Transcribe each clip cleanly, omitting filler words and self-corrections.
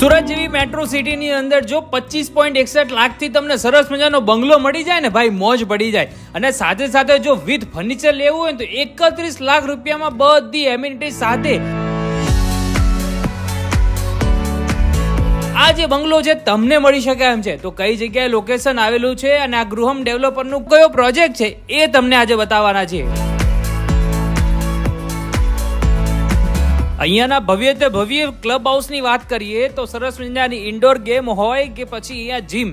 સુરત જેવી મેટ્રો સિટીની અંદર જો 25.61 લાખથી તમને સરસ મજાનો બંગલો મળી જાય ને ભાઈ, મોજ પડી જાય. અને સાથે સાથે જો વિથ ફર્નિચર લેવું હોય તો 31 લાખ રૂપિયામાં બધી એમિનિટી સાથે આ જે બંગલો છે તમને મળી શકે એમ છે. તો કઈ જગ્યાએ લોકેશન આવેલું છે અને આ ગૃહમ ડેવલપરનું કયો પ્રોજેક્ટ છે એ તમને આજે બતાવવાના છે. અહીંયાના ભવ્ય ભવ્ય ક્લબ હાઉસની વાત કરીએ તો સરસ મજાની ઇન્ડોર ગેમ હોય કે પછી અહીંયા જીમ,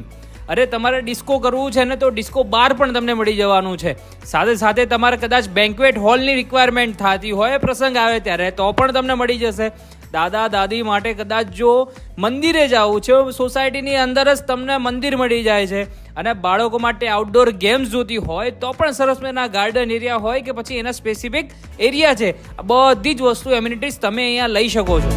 અરે તમારે ડિસ્કો કરવું છે ને તો ડિસ્કો બાર પણ તમને મળી જવાનું છે. સાથે સાથે તમારે કદાચ બેન્ક્વેટ હોલની રિક્વાયરમેન્ટ થતી હોય પ્રસંગ આવે ત્યારે તો પણ તમને મળી જશે. દાદા દાદી માટે કદાચ જો મંદિરે જવું છે, સોસાયટીની અંદર જ તમને મંદિર મળી જાય છે. અને બાળકો માટે આઉટડોર ગેમ્સ જોતી હોય તો પણ સરસ મજાના ગાર્ડન એરિયા હોય કે પછી એના સ્પેસિફિક એરિયા છે, બધી જ વસ્તુ એમ્યુનિટીઝ તમે અહીંયા લઈ શકો છો.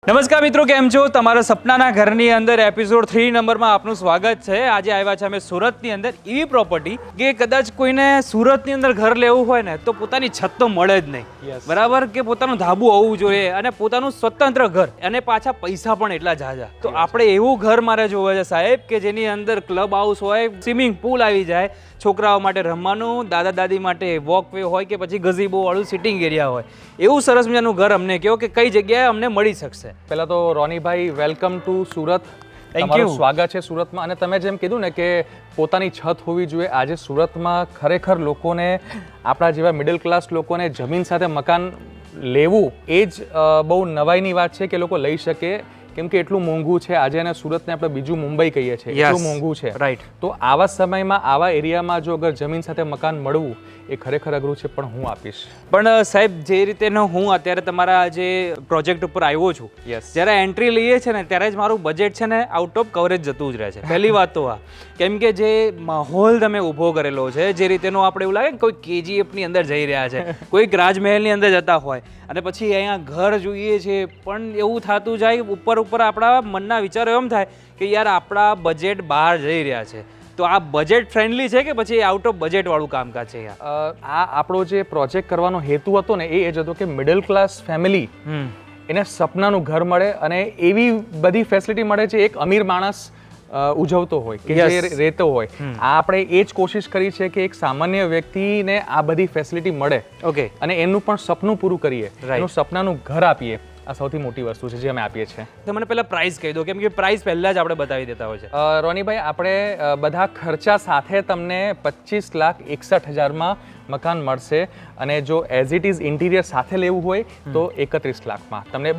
નમસ્કાર મિત્રો, કેમ છો? તમારા સપનાના ઘરની અંદર એપિસોડ 3 નંબરમાં આપનું સ્વાગત છે. આજે આવ્યા છે અમે સુરતની અંદર એવી પ્રોપર્ટી કે કદાચ કોઈને સુરતની અંદર ઘર લેવું હોય ને તો પોતાની છત તો મળે જ નહીં, બરાબર, કે પોતાનું ધાબુ હોવું જોઈએ અને પોતાનું સ્વતંત્ર ઘર, અને પાછા પૈસા પણ એટલા જાજા. તો આપણે એવું ઘર મારે જોવે છે સાહેબ કે જેની અંદર ક્લબ હાઉસ હોય, સ્વિમિંગ પુલ આવી જાય, છોકરાઓ માટે રમવાનું, દાદા દાદી માટે વોકવે હોય કે પછી ગઝીબો વાળું સિટિંગ એરિયા હોય. એવું સરસ મજાનું ઘર અમને કહો કે કઈ જગ્યાએ અમને મળી શકશે. પહેલા તો રોનીભાઈ, વેલકમ ટુ સુરત. તમારું સ્વાગત છે સુરતમાં. અને તમે જેમ કીધું ને કે પોતાની છત હોવી જોઈએ, આજે સુરતમાં ખરેખર લોકોને, આપણા જેવા મિડલ ક્લાસ લોકોને જમીન સાથે મકાન લેવું એ જ બહુ નવાઈની વાત છે કે લોકો લઈ શકે, કેમ કે એટલું મોંઘું છે આજે. અને સુરતને આપણે બીજું મુંબઈ કહીએ છીએ, એટલું મોંઘું છે. રાઈટ. તો આવા સમયમાં આવા એરિયામાં જો અગર જમીન સાથે મકાન મળવું એ ખરેખર અઘરું છે, પણ હું આપીશ. પણ સાહેબ, જે રીતે હું અત્યારે તમારા જે પ્રોજેક્ટ ઉપર આવ્યો છું, જ્યારે એન્ટ્રી લઈએ છે ને ત્યારે જ મારું બજેટ છે ને આઉટ ઓફ કવરેજ જતું જ રહે છે. પહેલી વાત તો આ, કેમ કે જે માહોલ તમે ઊભો કરેલો છે, જે રીતેનો આપણે એવું લાગે કે કોઈ KGF ની અંદર જઈ રહ્યા છે, કોઈક રાજમહેલની અંદર જતા હોય, અને પછી અહીંયા ઘર જોઈએ છે પણ એવું થતું જાય, ઉપર આપણા મનના વિચારો એમ થાય કે યાર આપણા બજેટ બહાર જઈ રહ્યા છે. તો આ બજેટ ફ્રેન્ડલી છે કે પછી આઉટ ઓફ બજેટ વાળું કામકાજ છે? આ આપણો જે પ્રોજેક્ટ કરવાનો હેતુ હતો ને એ જ હતો કે મિડલ ક્લાસ ફેમિલી એને સપનાનું ઘર મળે અને એવી બધી ફેસિલિટી મળે છે એક અમીર માણસ ઉજવતો હોય કે જે રહેતો હોય. આપણે એ જ કોશિશ કરી છે કે એક સામાન્ય વ્યક્તિને આ બધી ફેસિલિટી મળે. ઓકે. અને એનું પણ સપનું પૂરું કરીએ, એનું સપનાનું ઘર આપીએ. આ સૌથી મોટી વસ્તુ છે જે અમે આપીએ છીએ. તો મને પહેલા પ્રાઇસ કહી દો, કેમ કે પ્રાઇસ પહેલા જ આપણે બતાવી દેતા હોય છે. રોનીભાઈ, આપણે બધા ખર્ચા સાથે તમને 25,61,000માં મકાન મળશે. અને જો એઝ ઇટ ઇઝ ઇન્ટિરિયર સાથે લેવું હોય તો 31 લાખમાં તમને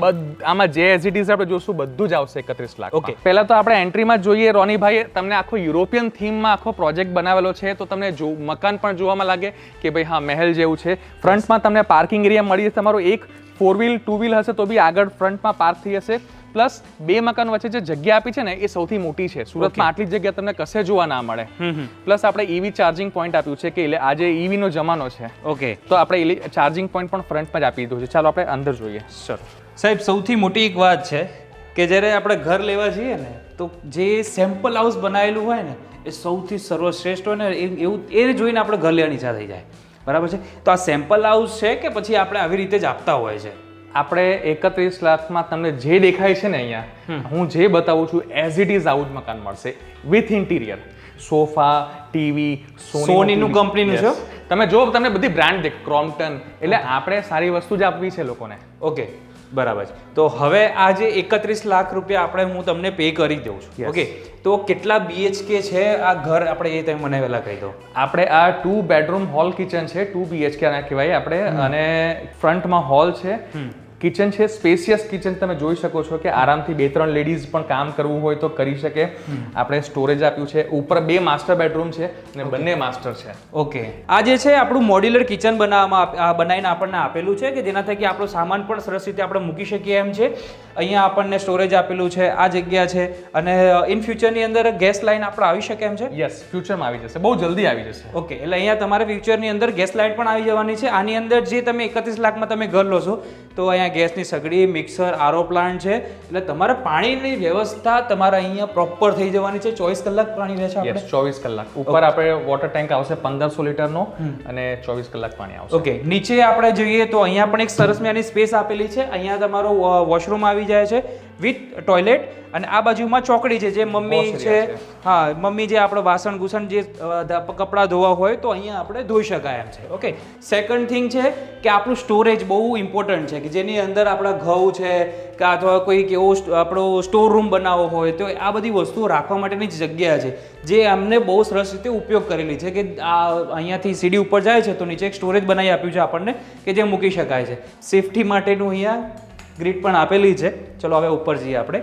આમાં જે એઝ ઇટ ઇઝ આપણે જોશું બધું જ આવશે 31 લાખ. ઓકે. પહેલા તો આપણે એન્ટ્રીમાં જોઈએ રોનીભાઈ, તમને આખો યુરોપિયન થીમમાં આખો પ્રોજેક્ટ બનાવેલો છે, તો તમને મકાન પણ જોવામાં લાગે કે ભાઈ હા મહેલ જેવું છે. ફ્રન્ટમાં તમને પાર્કિંગ એરિયા મળી જશે. તમારો એક 4 વ્હીલ 2 વ્હીલ હશે તો બી આગળ ફ્રન્ટમાં પાર્ક થઈ જશે. પ્લસ બે મકાન વચ્ચે જે જગ્યા આપી છે ને એ સૌથી મોટી છે. સુરતમાં આટલી જગ્યા તમને કશે જોવા ના મળે. પ્લસ આપણે EV ચાર્જિંગ પોઈન્ટ આપ્યું છે કે આજે EV નો જમાનો છે. ઓકે. તો આપણે ચાર્જિંગ પોઈન્ટ પણ ફ્રન્ટમાં જ આપી દીધું છે. ચાલો આપણે અંદર જોઈએ. સર સાહેબ, સૌથી મોટી એક વાત છે કે જ્યારે આપણે ઘર લેવા જઈએ ને તો જે સેમ્પલ હાઉસ બનાવેલું હોય ને એ સૌથી સર્વશ્રેષ્ઠ હોય ને, એવું એ જોઈને આપણે ઘર લેવાની ઈચ્છા થઈ જાય, બરાબર છે? તો આ સેમ્પલ હાઉસ છે કે પછી આપણે આવી રીતે જ આપતા હોય છે? આપણે 31 લાખમાં તમને જે દેખાય છે ને અહીંયા, હું જે બતાવું છું એઝ ઇટ ઇઝ આવું જ મકાન મળશે વિથ ઇન્ટિરિયર. સોફા, ટીવી સોનીનું કંપનીનું છે. તમે જો તમને બધી બ્રાન્ડ દેખ, ક્રોમ્પટન, એટલે આપણે સારી વસ્તુ જ આપવી છે લોકોને. ઓકે, બરાબર છે. તો હવે આ જે 31 લાખ રૂપિયા હું તમને પે કરી દઉં છું, ઓકે, તો કેટલા BHK છે આ ઘર? આપણે એ તમે મને પહેલા કહી દો. આપણે આ 2 બેડરૂમ હોલ કિચન છે, 2 BHK ના કહેવાય આપણે. અને ફ્રન્ટમાં હોલ છે, કિચન છે, સ્પેશિયસ કિચન. તમે જોઈ શકો છો કે આરામથી 2-3 લેડીઝ પણ કામ કરવું હોય તો કરી શકે. આપણે સ્ટોરેજ આપ્યું છે. ઉપર 2 માસ્ટર બેડરૂમ છે અને બંને માસ્ટર છે. ઓકે. આ જે છે આપણું મોડ્યુલર કિચન બનાવીને આપણને આપેલું છે કે જેના થકી આપણો સામાન પણ સરસ રીતે આપણે મૂકી શકીએ એમ છે. અહીંયા આપણને સ્ટોરેજ આપેલું છે, આ જગ્યા છે. અને ઇન ફ્યુચરની અંદર ગેસ લાઇન આપણે આવી શકે એમ છે? યસ, ફ્યુચરમાં આવી જશે, બહુ જલ્દી આવી જશે. ઓકે, એટલે અહીંયા તમારે ફ્યુચરની અંદર ગેસ લાઇન પણ આવી જવાની છે. આની અંદર જે તમે 31 લાખમાં તમે ઘર લો છો તો અહીંયા અહીંયા ગેસની સગડી, મિક્સર, આરો પ્લાન્ટ છે, એટલે તમારે પાણીની વ્યવસ્થા તમારે અહીંયા પ્રોપર થઈ જવાની છે. 24 કલાક પાણી રહેશે આપણે? 24 કલાક. ઉપર આપણે વોટર ટેન્ક આવશે 1500 લીટરનો અને 24 કલાક પાણી આવશે. ઓકે, નીચે આપણે જોઈએ તો અહીંયા પણ એક સરસ મજાની સ્પેસ આપેલી છે. અહીંયા તમારો વોશરૂમ આવી જાય છે વિથ ટોયલેટ, અને આ બાજુમાં ચોકડી છે જે મમ્મી છે, હા મમ્મી જે આપણે વાસણ ગુસણ જે કપડાં ધોવા હોય તો અહીંયા આપણે ધોઈ શકાય એમ છે. ઓકે, સેકન્ડ થિંગ છે કે આપણું સ્ટોરેજ બહુ ઇમ્પોર્ટન્ટ છે, કે જેની અંદર આપણા ઘઉં છે કે અથવા કોઈક એવો આપણો સ્ટોર રૂમ બનાવવો હોય તો આ બધી વસ્તુઓ રાખવા માટેની જ જગ્યા છે, જે અમને બહુ સરસ રીતે ઉપયોગ કરેલી છે. કે આ અહીંયાથી સીડી ઉપર જાય છે તો નીચે એક સ્ટોરેજ બનાવી આપ્યું છે આપણને કે જે મૂકી શકાય છે. સેફટી માટેનું અહીંયા ગ્રીડ પણ આપેલી છે. ચલો હવે ઉપર જઈએ આપણે.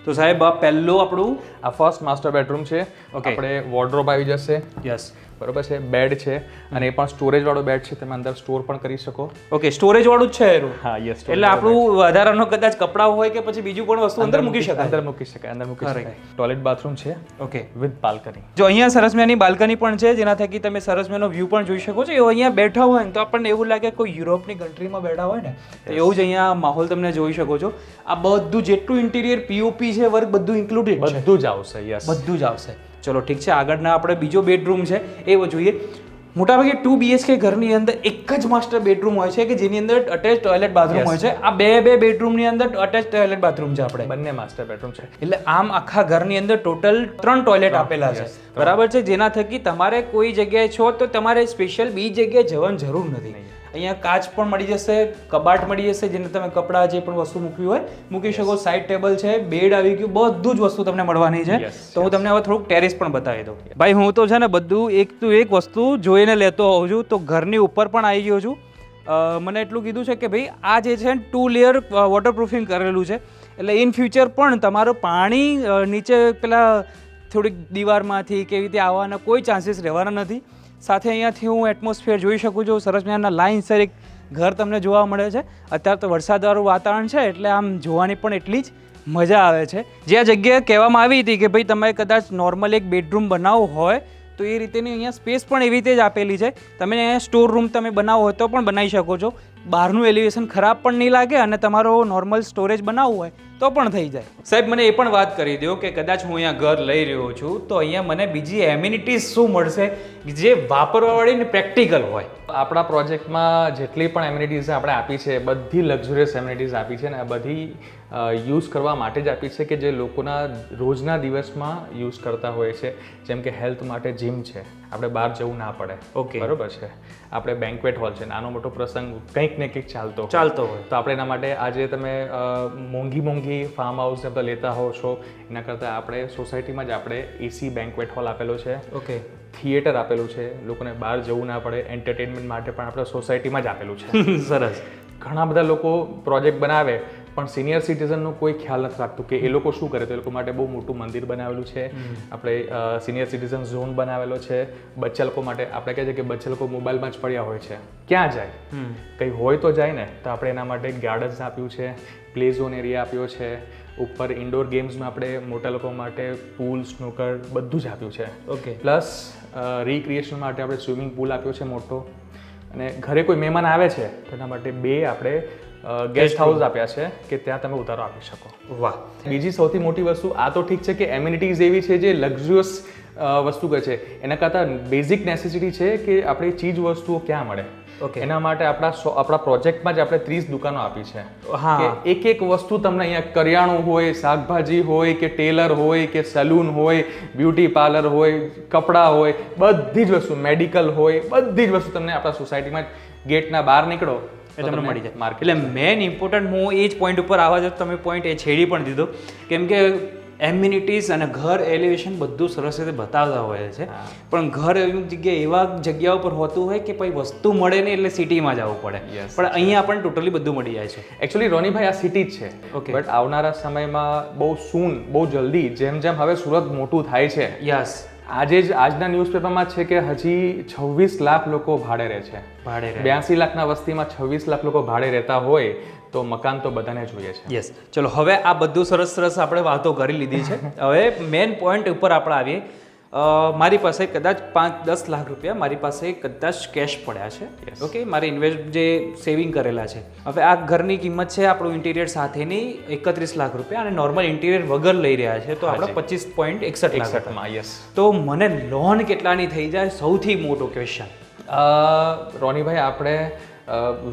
તો સાહેબ આ પહેલું આપણું આ ફર્સ્ટ માસ્ટર બેડરૂમ છે. આપણે વોર્ડરોબ આવી જશે. યસ, બરોબર છે. બેડ છે અને એ પણ સ્ટોરેજ વાળો બેડ છે, તમે અંદર સ્ટોર પણ કરી શકો. ઓકે, સ્ટોરેજ વાળું જ છે એનું? હા, યસ. એટલે આપણું વધારાનો કદાચ કપડાં હોય કે પછી બીજું પણ વસ્તુ અંદર મૂકી શકાય. અંદર મૂકી શકાય. ટોયલેટ બાથરૂમ છે. Okay, with balcony. જો અહીંયા સરસ મજાની બાલ્કની પણ છે, જેના થકી તમે સરસ મજાનો વ્યૂ પણ જોઈ શકો છો. એવું અહીંયા બેઠા હોય ને તો આપણને એવું લાગે કોઈ યુરોપની કન્ટ્રીમાં બેઠા હોય ને, તો એવું જ અહીંયા માહોલ તમને જોઈ શકો છો. આ બધું જેટલું ઇન્ટિરિયર પીઓપી છે વર્ક બધું ઇન્ક્લુડેડ છે, બધું જ આવશે. યસ, બધું જ આવશે. ચલો ઠીક છે, આગળના આપણે બીજો બેડરૂમ છે એ જોઈએ. મોટાભાગે 2 BHK ઘરની અંદર એક જ માસ્ટર બેડરૂમ હોય છે કે જેની અંદર અટેચ ટોયલેટ બાથરૂમ હોય છે. આ બે બેડરૂમની અંદર અટેચ ટોયલેટ બાથરૂમ છે આપણે બંને માસ્ટર બેડરૂમ છે. એટલે આમ આખા ઘરની અંદર ટોટલ 3 ટોયલેટ આપેલા છે, બરાબર છે, જેના થકી તમારે કોઈ જગ્યાએ છો તો તમારે સ્પેશિયલ બીજી જગ્યાએ જવાની જરૂર નથી. અહીંયા કાચ પણ મળી જશે, કબાટ મળી જશે જેને તમે કપડાં જે પણ વસ્તુ મૂકવી હોય મૂકી શકો. સાઈડ ટેબલ છે, બેડ આવી ગયું, બધું જ વસ્તુ તમને મળવાની છે. તો હું તમને હવે થોડુંક ટેરેસ પણ બતાવી દઉં. ભાઈ હું તો છે ને બધું એક તો એક વસ્તુ જોઈને લેતો હોઉં છું. તો ઘરની ઉપર પણ આવી ગયો છું. મને એટલું કીધું છે કે ભાઈ આ જે છે 2 લેયર વોટરપ્રૂફિંગ કરેલું છે, એટલે ઇન ફ્યુચર પણ તમારું પાણી નીચે પેલા થોડીક દીવારમાંથી કેવી રીતે આવવાના કોઈ ચાન્સીસ રહેવાના નથી. સાથે અહીંયાથી હું એટમોસ્ફિયર જોઈ શકું છું. સરસ મજાના લાઇન સર એક ઘર તમને જોવા મળે છે. અત્યારે તો વરસાદવાળું વાતાવરણ છે એટલે આમ જોવાની પણ એટલી જ મજા આવે છે. જે આ જગ્યાએ કહેવામાં આવી હતી કે ભાઈ તમે કદાચ નોર્મલ એક બેડરૂમ બનાવવો હોય તો એ રીતેની અહીંયા સ્પેસ પણ એવી રીતે જ આપેલી છે. તમે અહીંયા સ્ટોર રૂમ તમે બનાવવો હોય તો પણ બનાવી શકો છો. બહારનું એલિવેશન ખરાબ પણ નહીં લાગે અને તમારો નોર્મલ સ્ટોરેજ બનાવવું હોય તો પણ થઈ જાય. સાહેબ મને એ પણ વાત કરી દો કે કદાચ હું અહીંયા ઘર લઈ રહ્યો છું તો અહીંયા મને બીજી એમ્યુનિટીઝ શું મળશે જે વાપરવાવાળી ને પ્રેક્ટિકલ હોય? આપણા પ્રોજેક્ટમાં જેટલી પણ એમ્યુનિટીઝ આપણે આપી છે બધી લક્ઝુરિયસ એમ્યુનિટીઝ આપી છે ને આ બધી યુઝ કરવા માટે જ આપી છે કે જે લોકોના રોજના દિવસમાં યુઝ કરતા હોય છે. જેમ કે હેલ્થ માટે જીમ છે, આપણે બહાર જવું ના પડે. ઓકે, બરોબર છે. આપણે બેન્ક્વેટ હોલ છે, નાનો મોટો પ્રસંગ કંઈક ને કંઈક ચાલતો હોય તો આપણે એના માટે આજે તમે મોંઘી ફાર્મ હાઉસ આપણે લેતા હોવ છો એના કરતાં આપણે સોસાયટીમાં જ આપણે એસી બેન્ક્વેટ હોલ આપેલો છે. ઓકે, થિયેટર આપેલું છે, લોકોને બહાર જવું ના પડે. એન્ટરટેનમેન્ટ માટે પણ આપણે સોસાયટીમાં જ આપેલું છે. સરસ. ઘણા બધા લોકો પ્રોજેક્ટ બનાવે પણ સિનિયર સિટીઝનનો કોઈ ખ્યાલ નથી રાખતું કે એ લોકો શું કરે. તો એ લોકો માટે બહુ મોટું મંદિર બનાવેલું છે. આપણે સિનિયર સિટીઝન ઝોન બનાવેલો છે. બચ્ચા લોકો માટે આપણે કહે છે કે બચ્ચા લોકો મોબાઈલમાં જ પડ્યા હોય છે, ક્યાં જાય? કંઈ હોય તો જાય ને. તો આપણે એના માટે ગાર્ડન્સ આપ્યું છે, પ્લે ઝોન એરિયા આપ્યો છે. ઉપર ઇન્ડોર ગેમ્સમાં આપણે મોટા લોકો માટે પૂલ, સ્નૂકર બધું જ આપ્યું છે. ઓકે, પ્લસ રિક્રિએશન માટે આપણે સ્વિમિંગ પુલ આપ્યો છે મોટો. અને ઘરે કોઈ મહેમાન આવે છે તો એના માટે 2 આપણે ગેસ્ટ હાઉસ આપ્યા છે કે ત્યાં તમે ઉતારો આપી શકો. વાહ. બીજી સૌથી મોટી વસ્તુ આ તો ઠીક છે કે એમ્યુનિટીઝ એવી છે જે લક્ઝુરિયસ વસ્તુ કહે છે, એના કરતાં બેઝિક નેસેસિટી છે કે આપણી ચીજ વસ્તુઓ ક્યાં મળે. ઓકે, એના માટે આપણા પ્રોજેક્ટમાં જ આપણે 30 દુકાનો આપી છે. હા, કે એક વસ્તુ તમને અહીંયા કરિયાણું હોય, શાકભાજી હોય કે ટેલર હોય કે સલૂન હોય, બ્યુટી પાર્લર હોય, કપડાં હોય, બધી જ વસ્તુ, મેડિકલ હોય, બધી જ વસ્તુ તમને આપણા સોસાયટીમાં ગેટના બહાર નીકળો એ તમને મળી જાય. એટલે મેન ઇમ્પોર્ટન્ટ હું એ જ પોઈન્ટ ઉપર આવવા જતો, તમે પોઈન્ટ એ છેડી પણ દીધો. કેમ કે એમ્યુનિટીઝ અને ઘર એલિવેશન બધું સરસ રીતે બતાવતા હોય છે, પણ ઘર એવી જગ્યાએ એવા જગ્યા ઉપર હોતું હોય કે ભાઈ વસ્તુ મળે નહીં એટલે સિટીમાં જવું પડે. પણ અહીંયા આપણને ટોટલી બધું મળી જાય છે. એકચ્યુઅલી રોનીભાઈ આ સિટી જ છે. ઓકે, બટ આવનારા સમયમાં બહુ જલ્દી જેમ હવે સુરત મોટું થાય છે, યસ, આજના ન્યૂઝપેપરમાં છે કે હજી 26 લાખ લોકો ભાડે રહે છે. 82 લાખના વસ્તીમાં 26 લાખ લોકો ભાડે રહેતા હોય તો મકાન તો બધાને જોઈએ છે. યસ. ચલો હવે આ બધું સરસ આપણે વાતો કરી લીધી છે. હવે મેન પોઈન્ટ ઉપર આપણે આવીએ. મારી પાસે કદાચ 5-10 લાખ રૂપિયા મારી પાસે કદાચ કેશ પડ્યા છે. ઓકે, મારે ઇન્વેસ્ટ જે સેવિંગ કરેલા છે. હવે આ ઘરની કિંમત છે આપણું ઇન્ટિરિયર સાથેની 31 લાખ રૂપિયા અને નોર્મલ ઇન્ટિરિયર વગર લઈ રહ્યા છે તો આપણે 25.61 લાખ રૂપિયા. યસ. તો મને લોન કેટલાની થઈ જાય સૌથી મોટો ક્વેશ્ચન. રોનીભાઈ આપણે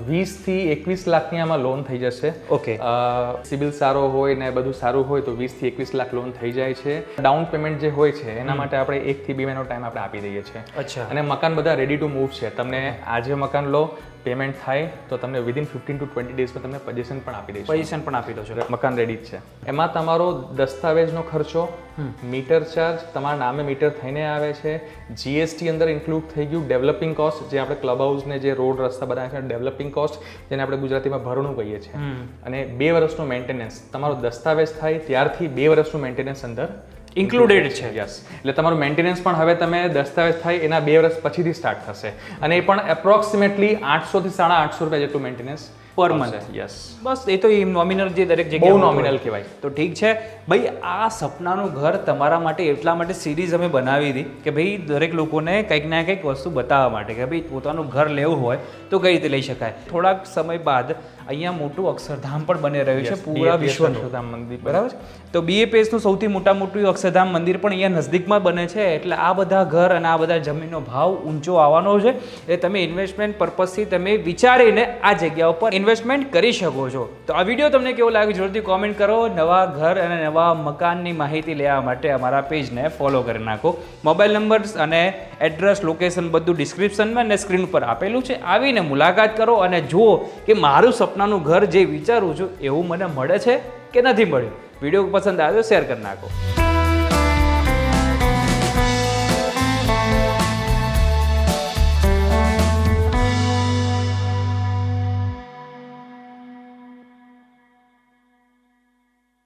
20 થી 21 લાખની આમાં લોન થઈ જશે. ઓકે. સિબિલ સારો હોય ને બધું સારું હોય તો 20 થી 21 લાખ લોન થઈ જાય છે. ડાઉન પેમેન્ટ જે હોય છે એના માટે આપણે 1 થી 2 મહિનાનો ટાઈમ આપણે આપી દઈએ છીએ. અચ્છા. અને મકાન બધા રેડી ટુ મૂવ છે. તમને આજે મકાન લો, પેમેન્ટ થાય તો તમને વિધિન 15 to 20 ડેઝમાં તમને પોઝિશન પણ આપી દઈશું. પોઝિશન પણ આપી દો છો. મકાન રેડી જ છે. એમાં તમારો દસ્તાવેજનો ખર્ચો, મીટર ચાર્જ, તમારા નામે મીટર થઈને આવે છે, જીએસટી અંદર ઇન્ક્લુડ થઈ ગયું, ડેવલપિંગ કોસ્ટ જે આપણે ક્લબ હાઉસને જે રોડ રસ્તા બનાવે છે ડેવલપિંગ કોસ્ટ જેને આપણે ગુજરાતીમાં ભરણું કહીએ છીએ, અને 2 વર્ષનું મેન્ટેનન્સ. તમારો દસ્તાવેજ થાય ત્યારથી 2 વર્ષનું મેન્ટેનન્સ અંદર ઇન્ક્લુડેડ છે. યસ. એટલે તમારું મેન્ટેનન્સ પણ હવે તમે દસ્તાવેજ થાય એના 2 વર્ષ પછીથી સ્ટાર્ટ થશે અને એ પણ એપ્રોક્સિમેટલી 800 થી 850 રૂપિયા જેટલું મેન્ટેનન્સ પર મંથ. યસ. બસ એ તો એ નોમિનલ જે દરેક બહુ જગ્યાએ નોમિનલ કહેવાય. તો ઠીક છે ભાઈ, આ સપનાનું ઘર તમારા માટે એટલા માટે સિરીઝ અમે બનાવી હતી કે ભાઈ દરેક લોકોને કંઈક ના કંઈક વસ્તુ બતાવવા માટે કે ભાઈ પોતાનું ઘર લેવું હોય તો કઈ રીતે લઈ શકાય. થોડાક સમય બાદ અહીંયા મોટું અક્ષરધામ પણ બની રહ્યું છે પૂરા વિશ્વનું. અક્ષરધામ મંદિર. બરાબર છે. તો BAPSનું સૌથી મોટું અક્ષરધામ મંદિર પણ અહીંયા નજદીકમાં બને છે. એટલે આ બધા ઘર અને આ બધા જમીનનો ભાવ ઊંચો આવવાનો છે. એટલે તમે ઇન્વેસ્ટમેન્ટ પર્પઝથી તમે વિચારીને આ જગ્યા ઉપર ઇન્વેસ્ટમેન્ટ કરી શકો છો. તો આ વિડીયો તમને કેવો લાગ્યો જરૂરથી કોમેન્ટ કરો. નવા ઘર અને નવા મકાનની માહિતી લેવા માટે અમારા પેજને ફોલો કરી નાખો. મોબાઈલ નંબર અને એડ્રેસ, લોકેશન બધું ડિસ્ક્રિપ્શનમાં અને સ્ક્રીન ઉપર આપેલું છે. આવીને મુલાકાત કરો અને જુઓ કે મારું સપનાનું ઘર જે વિચારું છું એવું મને મળે છે કે નથી મળ્યું. વિડીયો પસંદ આવ્યો શેર કરી નાખો.